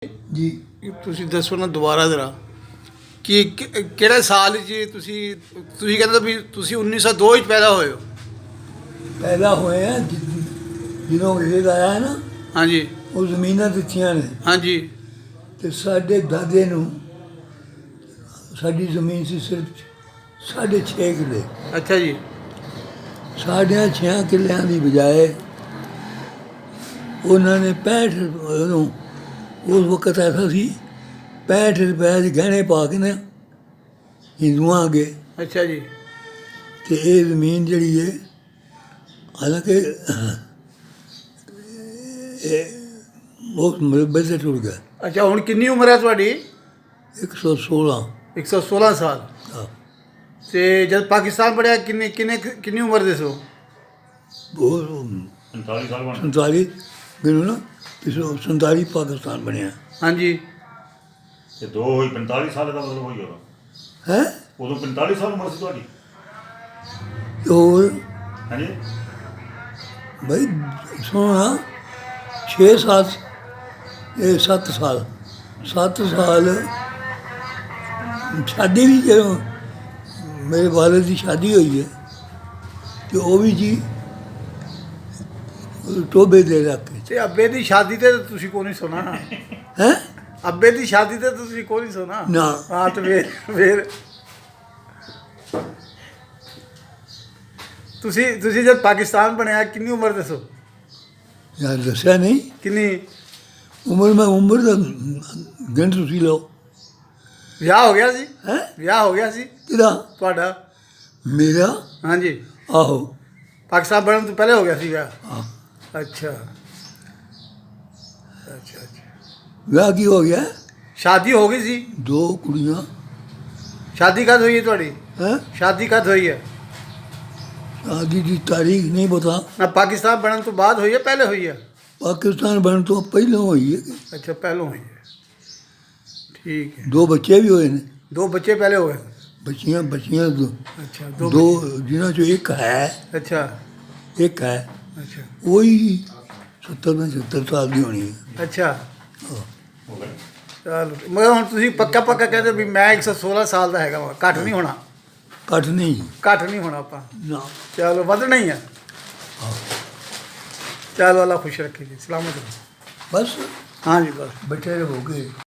ਜੀ ਤੁਸੀਂ ਦੱਸੋ ਨਾ ਦੁਬਾਰਾ ਜ਼ਰਾ ਕਿ ਕਿਹੜੇ ਸਾਲ 'ਚ ਤੁਸੀਂ ਕਹਿੰਦੇ ਵੀ ਤੁਸੀਂ 1902 ਵਿੱਚ ਪੈਦਾ ਹੋਏ ਹੋ। ਪੈਦਾ ਹੋਏ ਆ ਜਦੋਂ ਇਹ ਆਇਆ ਨਾ ਹਾਂਜੀ ਉਹ ਜ਼ਮੀਨਾਂ ਦਿੱਤੀਆਂ ਨੇ ਹਾਂਜੀ ਤੇ ਸਾਡੇ ਦਾਦੇ ਨੂੰ ਸਾਡੀ ਜ਼ਮੀਨ ਸੀ ਸਿਰਫ 6.5 ਕਿੱਲੇ। ਅੱਛਾ ਜੀ। ਸਾਢੇ 6 ਕਿੱਲਿਆਂ ਦੀ ਬਜਾਏ ਉਹਨਾਂ ਨੇ 65 ਨੂੰ ਉਸ ਵਕਤ ਐਸਾ ਸੀ 65 ਰੁਪਏ ਦੇ ਗਹਿਣੇ ਪਾ ਕੇ ਨਾ ਹਿੰਦੂਆਂ ਅੱਗੇ ਅੱਛਾ ਜੀ। ਤੇ ਇਹ ਜ਼ਮੀਨ ਜਿਹੜੀ ਹੈ ਹਾਲਾਂਕਿ ਇਹ ਬਹੁਤ ਮਰਬੇ ਤੇ ਟੁੱਟ ਗਿਆ। ਅੱਛਾ ਹੁਣ ਕਿੰਨੀ ਉਮਰ ਹੈ ਤੁਹਾਡੀ? 116। 116 ਸਾਲ। ਹਾਂ ਤੇ ਜਦ ਪਾਕਿਸਤਾਨ ਬਣਿਆ ਕਿੰਨੀ ਉਮਰ ਦੇ ਸੋ? ਬਹੁਤ 45 ਸਾਲ ਬਣ 47 ਮੈਨੂੰ ਨਾ ਪਿਛਲੇ 47 ਪਾਕਿਸਤਾਨ ਬਣਿਆ ਹਾਂਜੀ ਤੇ ਦੋ ਹੋਈ 45 ਸਾਲ ਦਾ ਮਤਲਬ ਹੋਈ ਉਦੋਂ ਹੈ। ਉਦੋਂ 45 ਸਾਲ ਉਮਰ ਸੀ ਤੁਹਾਡੀ। ਹੋਰ ਹਾਂਜੀ ਭਾਈ ਸੁਣਾ 6 7 ਇਹ 7 ਸਾਲ 7 ਸਾਲ ਸ਼ਾਦੀ ਵੀ ਜਦੋਂ ਮੇਰੇ ਵਾਲਿਦ ਦੀ ਸ਼ਾਦੀ ਹੋਈ ਹੈ ਤੇ ਉਹ ਵੀ ਜੀ ਟੋਬੇ ਦੇ ਇਲਾਕੇ ਤੇ ਅੱਬੇ ਦੀ ਸ਼ਾਦੀ ਤੇ ਤੁਸੀਂ ਕੋਈ ਨਹੀਂ ਸੁਣਾ। ਹੈ ਅੱਬੇ ਦੀ ਸ਼ਾਦੀ ਤੇ ਤੁਸੀਂ ਕੋਈ ਨਹੀਂ ਸੁਣਾ ਨਾ। ਹਾਂ ਤੇ ਫਿਰ ਤੁਸੀਂ ਜਦ ਪਾਕਿਸਤਾਨ ਬਣਿਆ ਕਿੰਨੀ ਉਮਰ ਦੱਸੋ? ਯਾਰ ਦੱਸਿਆ ਨਹੀਂ ਕਿੰਨੀ? ਉਮਰ ਦਾ ਗਿਣ ਤੁਸੀਂ ਲਓ। ਵਿਆਹ ਹੋ ਗਿਆ ਸੀ? ਹੈ ਵਿਆਹ ਹੋ ਗਿਆ ਸੀ ਕਿਹਦਾ ਤੁਹਾਡਾ? ਮੇਰਾ ਹਾਂਜੀ ਆਹੋ ਪਾਕਿਸਤਾਨ ਬਣਨ ਤੋਂ ਪਹਿਲੇ ਹੋ ਗਿਆ ਸੀ ਵਿਆਹ। ਹਾਂ ਅੱਛਾ ਅੱਛਾ ਅੱਛਾ। ਵਿਆਹ ਕੀ ਹੋ ਗਿਆ? ਸ਼ਾਦੀ ਹੋ ਗਈ ਸੀ? 2 ਕੁੜੀਆਂ। ਸ਼ਾਦੀ ਕਦ ਹੋਈ ਹੈ ਤੁਹਾਡੀ? ਹੈ ਸ਼ਾਦੀ ਕਦ ਹੋਈ ਹੈ? ਸ਼ਾਦੀ ਦੀ ਤਾਰੀਖ ਨਹੀਂ ਪਤਾ। ਨਾ ਪਾਕਿਸਤਾਨ ਬਣਨ ਤੋਂ ਬਾਅਦ ਹੋਈ ਹੈ ਪਹਿਲੇ ਹੋਈ ਹੈ? ਪਾਕਿਸਤਾਨ ਬਣਨ ਤੋਂ ਪਹਿਲਾਂ ਹੋਈ ਹੈ। ਅੱਛਾ ਪਹਿਲੋਂ ਹੋਈ ਹੈ। ਠੀਕ ਹੈ। 2 ਬੱਚੇ ਵੀ ਹੋਏ ਨੇ। 2 ਬੱਚੇ ਪਹਿਲੇ ਹੋਏ? ਬੱਚੀਆਂ ਅੱਛਾ 2 ਜਿਨ੍ਹਾਂ ਚੋਂ ਇੱਕ ਹੈ ਅੱਛਾ ਇੱਕ ਹੈ ਅੱਛਾ ਉਹੀ 70 ਸਾਲ ਦੀ ਹੋਣੀ ਹੈ। ਅੱਛਾ ਹਾਂ। ਹੋ ਗਏ ਚਲੋ ਮਗਰ ਹੁਣ ਤੁਸੀਂ ਪੱਕਾ ਕਹਿੰਦੇ ਵੀ ਮੈਂ 116 ਸਾਲ ਦਾ ਹੈਗਾ ਵਾ, ਘੱਟ ਨਹੀਂ ਹੋਣਾ? ਘੱਟ ਨਹੀਂ ਘੱਟ ਨਹੀਂ ਹੋਣਾ ਆਪਾਂ। ਨਾ। ਚਲੋ ਵਧਣਾ ਹੀ ਆ। ਚਲੋ ਅੱਲਾ ਖੁਸ਼ ਰੱਖੇ ਜੀ, ਸਲਾਮਤ ਰਹੋ। ਬਸ ਹਾਂਜੀ ਬਸ। ਬੈਠੇ ਰਹੋਗੇ।